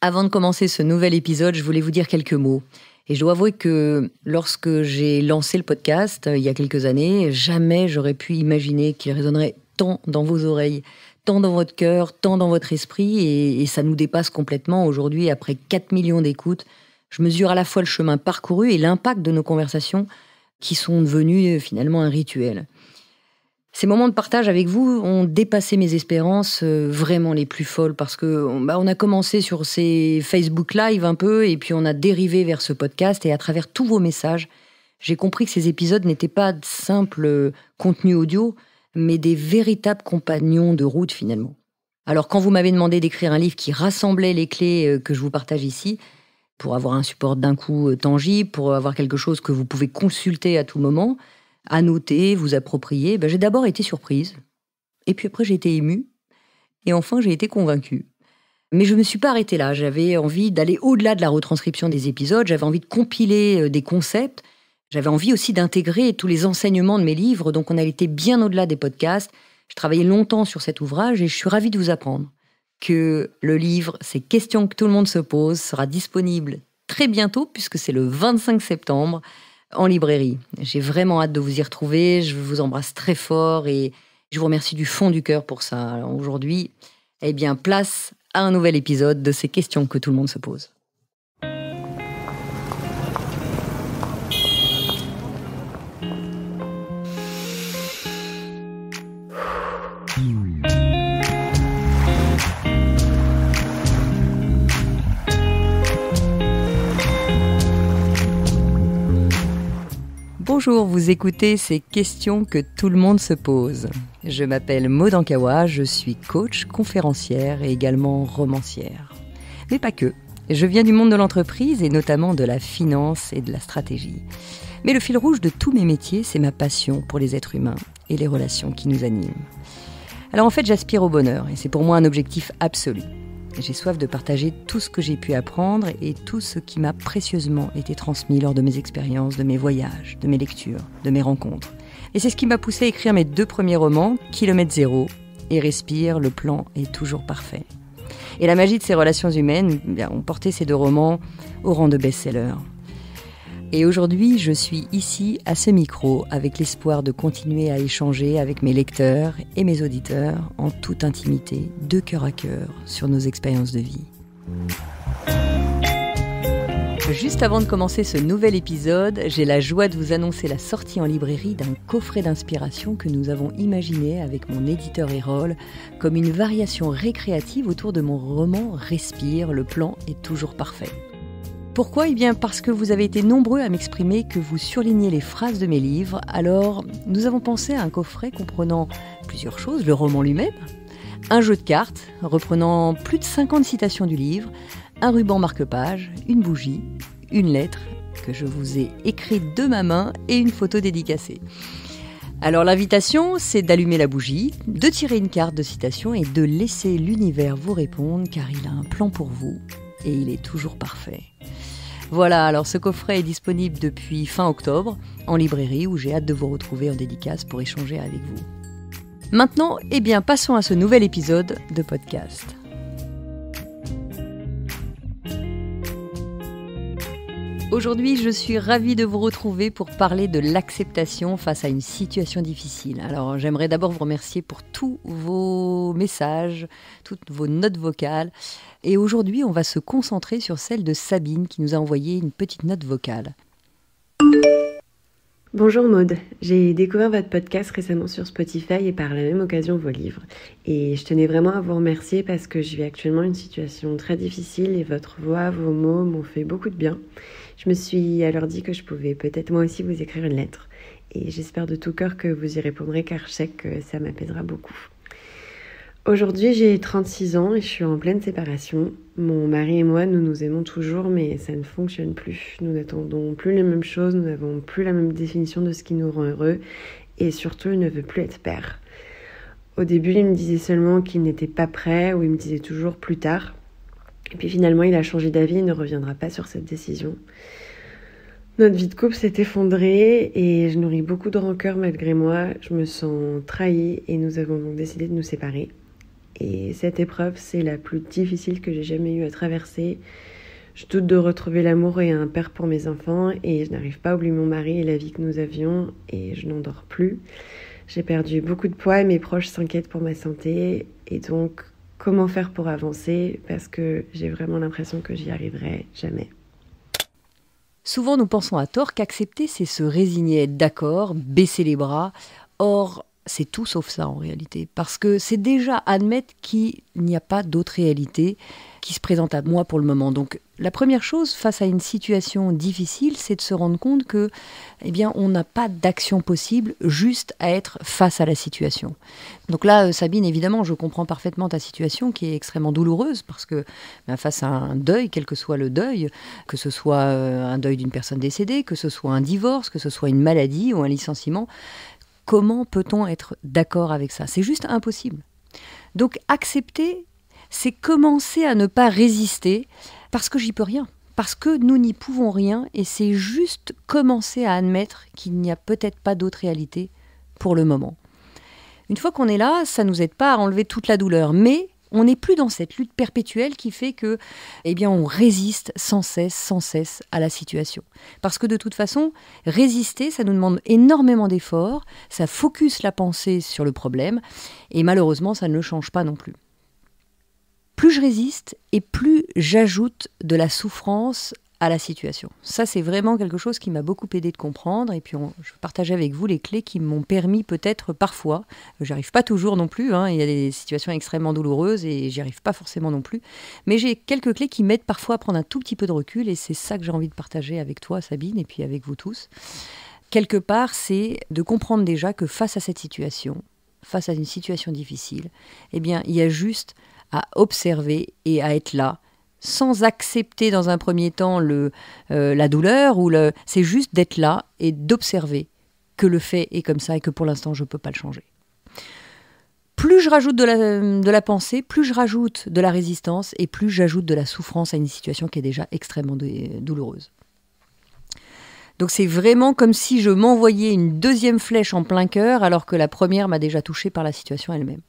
Avant de commencer ce nouvel épisode, je voulais vous dire quelques mots. Et je dois avouer que lorsque j'ai lancé le podcast, il y a quelques années, jamais j'aurais pu imaginer qu'il résonnerait tant dans vos oreilles, tant dans votre cœur, tant dans votre esprit. Et ça nous dépasse complètement. Aujourd'hui, après 4 millions d'écoutes, je mesure à la fois le chemin parcouru et l'impact de nos conversations qui sont devenues finalement un rituel. Ces moments de partage avec vous ont dépassé mes espérances vraiment les plus folles parce que on a commencé sur ces Facebook Live un peu et puis on a dérivé vers ce podcast et à travers tous vos messages, j'ai compris que ces épisodes n'étaient pas de simples contenus audio, mais des véritables compagnons de route finalement. Alors quand vous m'avez demandé d'écrire un livre qui rassemblait les clés que je vous partage ici, pour avoir un support d'un coup tangible, pour avoir quelque chose que vous pouvez consulter à tout moment, à noter, vous approprier, j'ai d'abord été surprise. Et puis après, j'ai été émue. Et enfin, j'ai été convaincue. Mais je ne me suis pas arrêtée là. J'avais envie d'aller au-delà de la retranscription des épisodes. J'avais envie de compiler des concepts. J'avais envie aussi d'intégrer tous les enseignements de mes livres. Donc, on a été bien au-delà des podcasts. Je travaillais longtemps sur cet ouvrage et je suis ravie de vous apprendre que le livre, ces questions que tout le monde se pose, sera disponible très bientôt, puisque c'est le 25 septembre, en librairie. J'ai vraiment hâte de vous y retrouver. Je vous embrasse très fort et je vous remercie du fond du cœur pour ça. Alors aujourd'hui, place à un nouvel épisode de ces questions que tout le monde se pose. Bonjour, vous écoutez ces questions que tout le monde se pose. Je m'appelle Maud Ankawa, je suis coach, conférencière et également romancière. Mais pas que. Je viens du monde de l'entreprise et notamment de la finance et de la stratégie. Mais le fil rouge de tous mes métiers, c'est ma passion pour les êtres humains et les relations qui nous animent. Alors en fait, j'aspire au bonheur et c'est pour moi un objectif absolu. J'ai soif de partager tout ce que j'ai pu apprendre et tout ce qui m'a précieusement été transmis lors de mes expériences, de mes voyages, de mes lectures, de mes rencontres. Et c'est ce qui m'a poussé à écrire mes 2 premiers romans, Kilomètre Zéro et Respire, le plan est toujours parfait. Et la magie de ces relations humaines ont porté ces 2 romans au rang de best-sellers. Et aujourd'hui, je suis ici, à ce micro, avec l'espoir de continuer à échanger avec mes lecteurs et mes auditeurs en toute intimité, de cœur à cœur, sur nos expériences de vie. Juste avant de commencer ce nouvel épisode, j'ai la joie de vous annoncer la sortie en librairie d'un coffret d'inspiration que nous avons imaginé avec mon éditeur Erol comme une variation récréative autour de mon roman Respire, le plan est toujours parfait. Pourquoi ? Parce que vous avez été nombreux à m'exprimer que vous surlignez les phrases de mes livres. Alors, nous avons pensé à un coffret comprenant plusieurs choses, le roman lui-même, un jeu de cartes reprenant plus de 50 citations du livre, un ruban marque-page, une bougie, une lettre que je vous ai écrite de ma main et une photo dédicacée. Alors l'invitation, c'est d'allumer la bougie, de tirer une carte de citation et de laisser l'univers vous répondre car il a un plan pour vous et il est toujours parfait. Voilà, alors ce coffret est disponible depuis fin octobre en librairie où j'ai hâte de vous retrouver en dédicace pour échanger avec vous. Maintenant, passons à ce nouvel épisode de podcast. Aujourd'hui, je suis ravie de vous retrouver pour parler de l'acceptation face à une situation difficile. Alors, j'aimerais d'abord vous remercier pour tous vos messages, toutes vos notes vocales. Et aujourd'hui, on va se concentrer sur celle de Sabine qui nous a envoyé une petite note vocale. Bonjour Maud, j'ai découvert votre podcast récemment sur Spotify et par la même occasion vos livres. Et je tenais vraiment à vous remercier parce que je vis actuellement une situation très difficile et votre voix, vos mots m'ont fait beaucoup de bien. Je me suis alors dit que je pouvais peut-être moi aussi vous écrire une lettre. Et j'espère de tout cœur que vous y répondrez car je sais que ça m'apaisera beaucoup. Aujourd'hui, j'ai 36 ans et je suis en pleine séparation. Mon mari et moi, nous nous aimons toujours, mais ça ne fonctionne plus. Nous n'attendons plus les mêmes choses, nous n'avons plus la même définition de ce qui nous rend heureux et surtout, il ne veut plus être père. Au début, il me disait seulement qu'il n'était pas prêt ou il me disait toujours plus tard. Et puis finalement, il a changé d'avis et ne reviendra pas sur cette décision. Notre vie de couple s'est effondrée et je nourris beaucoup de rancœur malgré moi. Je me sens trahie et nous avons donc décidé de nous séparer. Et cette épreuve, c'est la plus difficile que j'ai jamais eu à traverser. Je doute de retrouver l'amour et un père pour mes enfants et je n'arrive pas à oublier mon mari et la vie que nous avions et je n'en dors plus. J'ai perdu beaucoup de poids et mes proches s'inquiètent pour ma santé. Et donc, comment faire pour avancer? Parce que j'ai vraiment l'impression que j'y arriverai jamais. Souvent, nous pensons à tort qu'accepter, c'est se résigner, être d'accord, baisser les bras. Or, c'est tout sauf ça en réalité. Parce que c'est déjà admettre qu'il n'y a pas d'autre réalité qui se présente à moi pour le moment. Donc, la première chose face à une situation difficile, c'est de se rendre compte que, on n'a pas d'action possible, juste à être face à la situation. Donc là, Sabine, évidemment, je comprends parfaitement ta situation qui est extrêmement douloureuse parce que face à un deuil, quel que soit le deuil, que ce soit un deuil d'une personne décédée, que ce soit un divorce, que ce soit une maladie ou un licenciement, comment peut-on être d'accord avec ça? C'est juste impossible. Donc accepter, c'est commencer à ne pas résister parce que j'y peux rien. Parce que nous n'y pouvons rien et c'est juste commencer à admettre qu'il n'y a peut-être pas d'autre réalité pour le moment. Une fois qu'on est là, ça ne nous aide pas à enlever toute la douleur, mais on n'est plus dans cette lutte perpétuelle qui fait que, on résiste sans cesse à la situation. Parce que de toute façon, résister, ça nous demande énormément d'efforts, ça focus la pensée sur le problème, et malheureusement, ça ne le change pas non plus. Plus je résiste et plus j'ajoute de la souffrance à la situation. Ça, c'est vraiment quelque chose qui m'a beaucoup aidé de comprendre. Et puis, je partage avec vous les clés qui m'ont permis peut-être parfois, j'arrive pas toujours non plus, il y a des situations extrêmement douloureuses et j'y arrive pas forcément non plus, mais j'ai quelques clés qui m'aident parfois à prendre un tout petit peu de recul et c'est ça que j'ai envie de partager avec toi, Sabine, et puis avec vous tous. Quelque part, c'est de comprendre déjà que face à cette situation, face à une situation difficile, il y a juste à observer et à être là, sans accepter dans un premier temps la douleur, c'est juste d'être là et d'observer que le fait est comme ça et que pour l'instant je ne peux pas le changer. Plus je rajoute de la pensée, plus je rajoute de la résistance et plus j'ajoute de la souffrance à une situation qui est déjà extrêmement douloureuse. Donc c'est vraiment comme si je m'envoyais une deuxième flèche en plein cœur alors que la première m'a déjà touchée par la situation elle-même.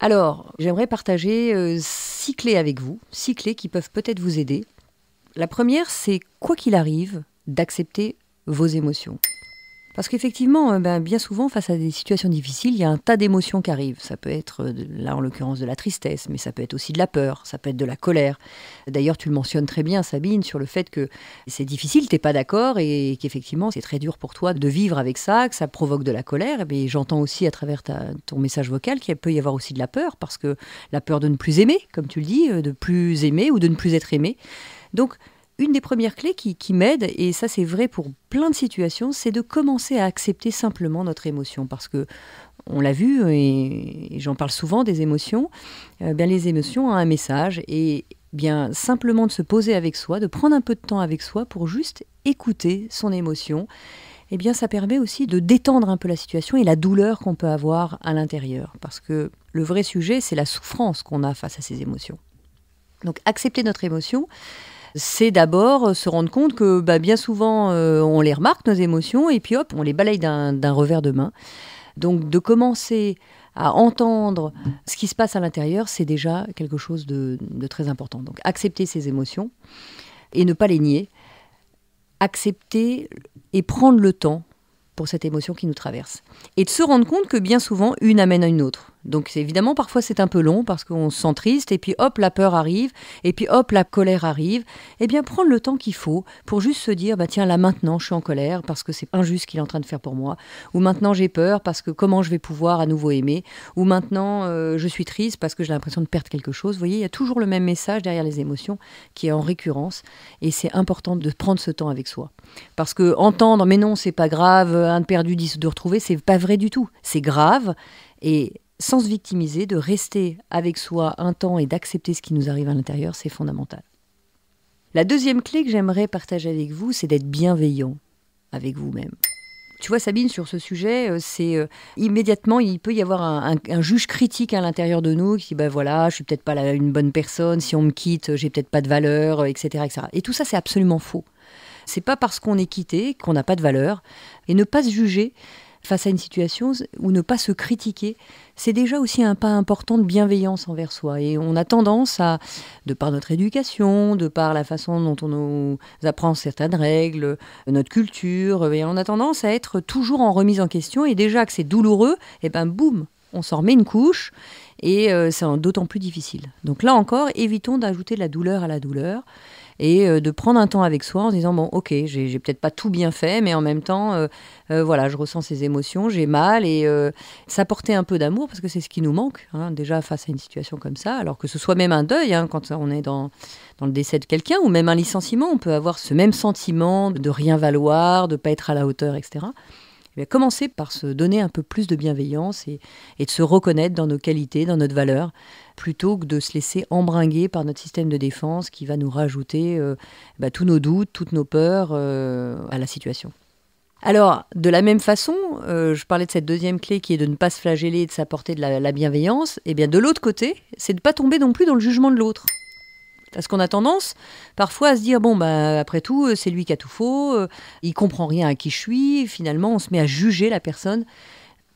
Alors, j'aimerais partager 6 clés avec vous, 6 clés qui peuvent peut-être vous aider. La première, c'est quoi qu'il arrive, d'accepter vos émotions. Parce qu'effectivement, bien souvent, face à des situations difficiles, il y a un tas d'émotions qui arrivent. Ça peut être, là en l'occurrence, de la tristesse, mais ça peut être aussi de la peur, ça peut être de la colère. D'ailleurs, tu le mentionnes très bien, Sabine, sur le fait que c'est difficile, tu n'es pas d'accord et qu'effectivement, c'est très dur pour toi de vivre avec ça, que ça provoque de la colère. Et j'entends aussi à travers ton message vocal qu'il peut y avoir aussi de la peur, parce que la peur de ne plus aimer, comme tu le dis, de plus aimer ou de ne plus être aimé. Donc, une des premières clés qui m'aide, et ça c'est vrai pour plein de situations, c'est de commencer à accepter simplement notre émotion. Parce que, on l'a vu, et j'en parle souvent des émotions, les émotions ont un message. Et simplement de se poser avec soi, de prendre un peu de temps avec soi pour juste écouter son émotion, ça permet aussi de détendre un peu la situation et la douleur qu'on peut avoir à l'intérieur. Parce que le vrai sujet, c'est la souffrance qu'on a face à ces émotions. Donc accepter notre émotion, c'est d'abord se rendre compte que bien souvent, on les remarque, nos émotions, et puis hop, on les balaye d'un revers de main. Donc de commencer à entendre ce qui se passe à l'intérieur, c'est déjà quelque chose de très important. Donc accepter ses émotions et ne pas les nier. Accepter et prendre le temps pour cette émotion qui nous traverse. Et de se rendre compte que bien souvent, une amène à une autre. Donc évidemment, parfois c'est un peu long parce qu'on se sent triste et puis hop, la peur arrive et puis hop, la colère arrive. Prendre le temps qu'il faut pour juste se dire, tiens, là maintenant je suis en colère parce que c'est injuste ce qu'il est en train de faire pour moi. Ou maintenant j'ai peur parce que comment je vais pouvoir à nouveau aimer. Ou maintenant je suis triste parce que j'ai l'impression de perdre quelque chose. Vous voyez, il y a toujours le même message derrière les émotions qui est en récurrence et c'est important de prendre ce temps avec soi. Parce que entendre, mais non, c'est pas grave, un de perdu, 10 de retrouver, c'est pas vrai du tout. C'est grave et sans se victimiser, de rester avec soi un temps et d'accepter ce qui nous arrive à l'intérieur, c'est fondamental. La deuxième clé que j'aimerais partager avec vous, c'est d'être bienveillant avec vous-même. Tu vois, Sabine, sur ce sujet, immédiatement, il peut y avoir un juge critique à l'intérieur de nous qui dit, je suis peut-être pas une bonne personne, si on me quitte, j'ai peut-être pas de valeur, etc., etc. Et tout ça, c'est absolument faux. C'est pas parce qu'on est quitté qu'on n'a pas de valeur. Et ne pas se juger, face à une situation ou ne pas se critiquer, c'est déjà aussi un pas important de bienveillance envers soi. Et on a tendance à, de par notre éducation, de par la façon dont on nous apprend certaines règles, notre culture, et on a tendance à être toujours en remise en question. Et déjà que c'est douloureux, et ben boum, on s'en remet une couche et c'est d'autant plus difficile. Donc là encore, évitons d'ajouter de la douleur à la douleur. Et de prendre un temps avec soi en se disant, bon, ok, j'ai peut-être pas tout bien fait, mais en même temps, voilà, je ressens ces émotions, j'ai mal, et s'apporter un peu d'amour, parce que c'est ce qui nous manque, hein, déjà face à une situation comme ça, alors que ce soit même un deuil, hein, quand on est dans le décès de quelqu'un, ou même un licenciement, on peut avoir ce même sentiment de rien valoir, de pas être à la hauteur, etc. Eh bien, commencer par se donner un peu plus de bienveillance et de se reconnaître dans nos qualités, dans notre valeur, plutôt que de se laisser embringuer par notre système de défense qui va nous rajouter tous nos doutes, toutes nos peurs à la situation. Alors, de la même façon, je parlais de cette deuxième clé qui est de ne pas se flageller et de s'apporter de la bienveillance. Eh bien, de l'autre côté, c'est de ne pas tomber non plus dans le jugement de l'autre. Parce qu'on a tendance parfois à se dire, bon, après tout, c'est lui qui a tout faux, il comprend rien à qui je suis. Finalement, on se met à juger la personne.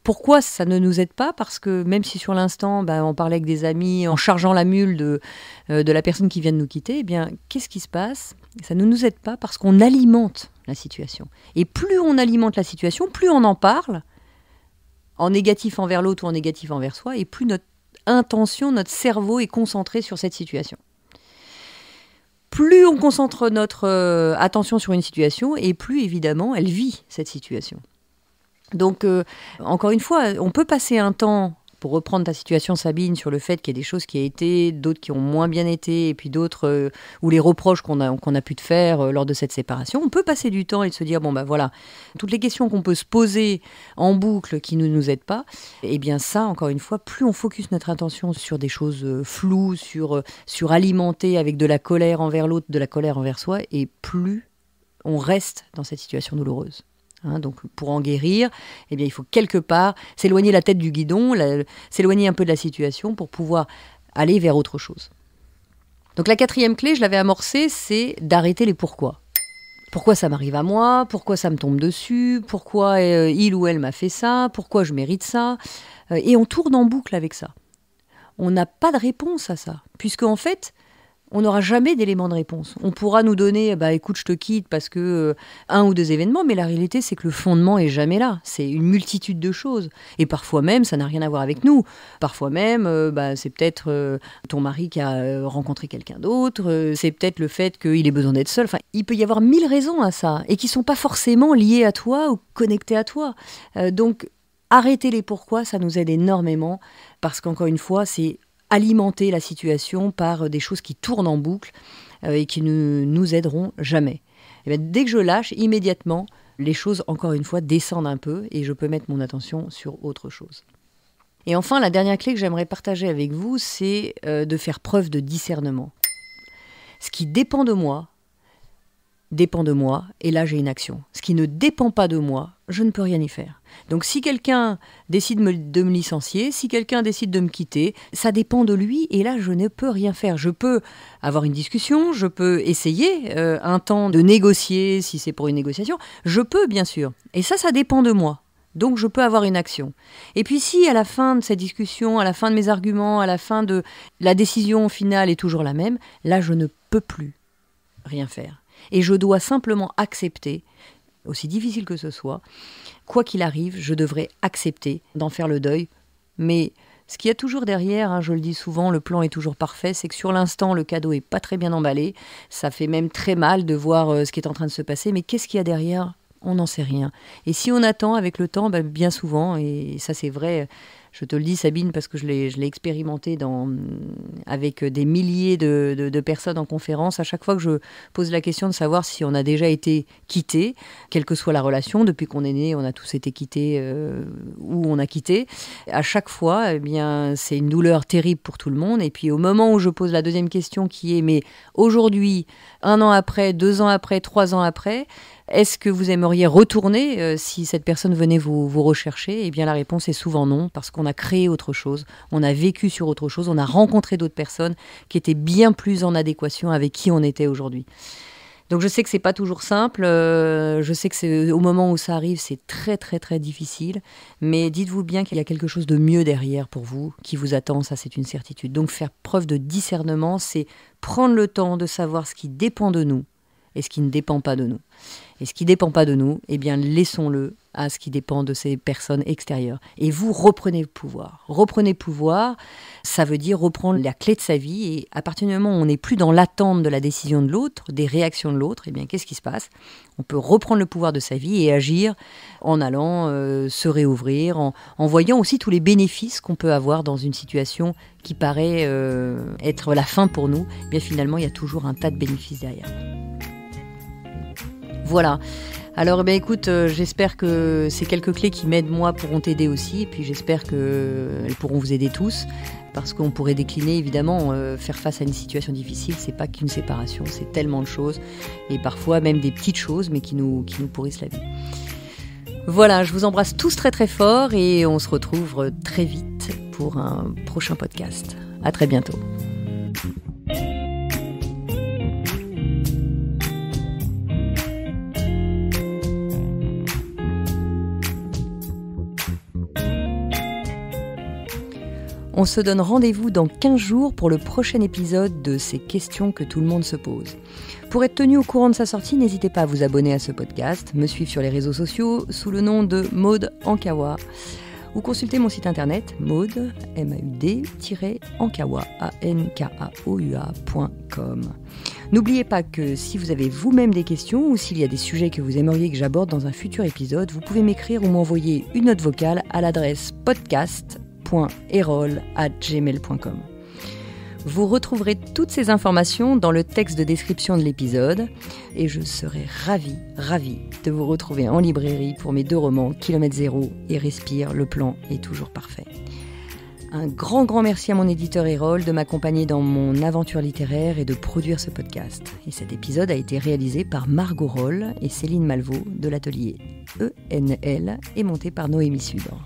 Pourquoi ça ne nous aide pas ? Parce que même si sur l'instant, on parlait avec des amis en chargeant la mule de la personne qui vient de nous quitter, eh bien, qu'est-ce qui se passe ? Ça ne nous aide pas parce qu'on alimente la situation. Et plus on alimente la situation, plus on en parle, en négatif envers l'autre ou en négatif envers soi, et plus notre intention, notre cerveau est concentré sur cette situation. Plus on concentre notre attention sur une situation, et plus, évidemment, elle vit cette situation. Donc, encore une fois, on peut passer un temps, pour reprendre ta situation, Sabine, sur le fait qu'il y a des choses qui ont été, d'autres qui ont moins bien été, et puis d'autres ou les reproches qu'on a pu te faire lors de cette séparation. On peut passer du temps et se dire, voilà, toutes les questions qu'on peut se poser en boucle qui ne nous aident pas, eh bien ça, encore une fois, plus on focus notre attention sur des choses floues, sur alimenter avec de la colère envers l'autre, de la colère envers soi, et plus on reste dans cette situation douloureuse. Donc pour en guérir, eh bien, il faut quelque part s'éloigner la tête du guidon, s'éloigner un peu de la situation pour pouvoir aller vers autre chose. Donc la quatrième clé, je l'avais amorcée, c'est d'arrêter les pourquoi. Pourquoi ça m'arrive à moi ? Pourquoi ça me tombe dessus ? Pourquoi il ou elle m'a fait ça ? Pourquoi je mérite ça ? Et on tourne en boucle avec ça. On n'a pas de réponse à ça, puisque en fait, on n'aura jamais d'éléments de réponse. On pourra nous donner, écoute, je te quitte parce que un ou deux événements, mais la réalité, c'est que le fondement est jamais là. C'est une multitude de choses. Et parfois même, ça n'a rien à voir avec nous. Parfois même, c'est peut-être ton mari qui a rencontré quelqu'un d'autre. C'est peut-être le fait qu'il ait besoin d'être seul. Enfin, il peut y avoir 1000 raisons à ça et qui ne sont pas forcément liées à toi ou connectées à toi. Donc, arrêter les pourquoi, ça nous aide énormément parce qu'encore une fois, c'est alimenter la situation par des choses qui tournent en boucle et qui ne nous aideront jamais. Et bien, dès que je lâche, immédiatement, les choses, encore une fois, descendent un peu et je peux mettre mon attention sur autre chose. Et enfin, la dernière clé que j'aimerais partager avec vous, c'est de faire preuve de discernement. Ce qui dépend de moi, et là j'ai une action. Ce qui ne dépend pas de moi, je ne peux rien y faire. Donc si quelqu'un décide de me licencier, si quelqu'un décide de me quitter, ça dépend de lui et là je ne peux rien faire. Je peux avoir une discussion, je peux essayer un temps de négocier si c'est pour une négociation, je peux bien sûr. Et ça dépend de moi. Donc je peux avoir une action. Et puis si à la fin de cette discussion, à la fin de mes arguments, à la fin de la décision finale est toujours la même, là je ne peux plus rien faire. Et je dois simplement accepter, aussi difficile que ce soit, quoi qu'il arrive, je devrais accepter d'en faire le deuil. Mais ce qu'il y a toujours derrière, je le dis souvent, le plan est toujours parfait, c'est que sur l'instant, le cadeau n'est pas très bien emballé. Ça fait même très mal de voir ce qui est en train de se passer. Mais qu'est-ce qu'il y a derrière ? On n'en sait rien. Et si on attend avec le temps, bien souvent, et ça c'est vrai, je te le dis Sabine parce que je l'ai expérimenté avec des milliers de personnes en conférence, à chaque fois que je pose la question de savoir si on a déjà été quitté, quelle que soit la relation, depuis qu'on est né, on a tous été quittés ou on a quitté, à chaque fois, c'est une douleur terrible pour tout le monde. Et puis au moment où je pose la deuxième question qui est, mais aujourd'hui, 1 an après, 2 ans après, 3 ans après, est-ce que vous aimeriez retourner si cette personne venait vous rechercher ? Eh bien, la réponse est souvent non, parce qu'on a créé autre chose, on a vécu sur autre chose, on a rencontré d'autres personnes qui étaient bien plus en adéquation avec qui on était aujourd'hui. Donc je sais que c'est pas toujours simple, je sais que c'est, au moment où ça arrive, c'est très très très difficile, mais dites-vous bien qu'il y a quelque chose de mieux derrière pour vous, qui vous attend, ça c'est une certitude. Donc faire preuve de discernement, c'est prendre le temps de savoir ce qui dépend de nous et ce qui ne dépend pas de nous. Et ce qui ne dépend pas de nous, eh bien laissons-le à ce qui dépend de ces personnes extérieures. Et vous reprenez le pouvoir. Reprenez le pouvoir, ça veut dire reprendre la clé de sa vie. Et à partir du moment où on n'est plus dans l'attente de la décision de l'autre, des réactions de l'autre, eh bien qu'est-ce qui se passe ? On peut reprendre le pouvoir de sa vie et agir en allant se réouvrir, en voyant aussi tous les bénéfices qu'on peut avoir dans une situation qui paraît être la fin pour nous. Eh bien finalement, il y a toujours un tas de bénéfices derrière. Voilà. Alors, écoute, j'espère que ces quelques clés qui m'aident moi pourront t'aider aussi. Et puis j'espère qu'elles pourront vous aider tous. Parce qu'on pourrait décliner, évidemment, faire face à une situation difficile, c'est pas qu'une séparation, c'est tellement de choses. Et parfois même des petites choses, mais qui nous pourrissent la vie. Voilà, je vous embrasse tous très très fort et on se retrouve très vite pour un prochain podcast. À très bientôt. On se donne rendez-vous dans 15 jours pour le prochain épisode de ces questions que tout le monde se pose. Pour être tenu au courant de sa sortie, n'hésitez pas à vous abonner à ce podcast, me suivre sur les réseaux sociaux sous le nom de Maud Ankawa ou consulter mon site internet maud, maud-ankawa, ankaoua.com. N'oubliez pas que si vous avez vous-même des questions ou s'il y a des sujets que vous aimeriez que j'aborde dans un futur épisode, vous pouvez m'écrire ou m'envoyer une note vocale à l'adresse podcast.erol@gmail.com. Vous retrouverez toutes ces informations dans le texte de description de l'épisode et je serai ravie de vous retrouver en librairie pour mes 2 romans, Kilomètre Zéro et Respire, le plan est toujours parfait. Un grand merci à mon éditeur Erol de m'accompagner dans mon aventure littéraire et de produire ce podcast. Et cet épisode a été réalisé par Margot Roll et Céline Malvaux de l'atelier ENL et monté par Noémie Sudre.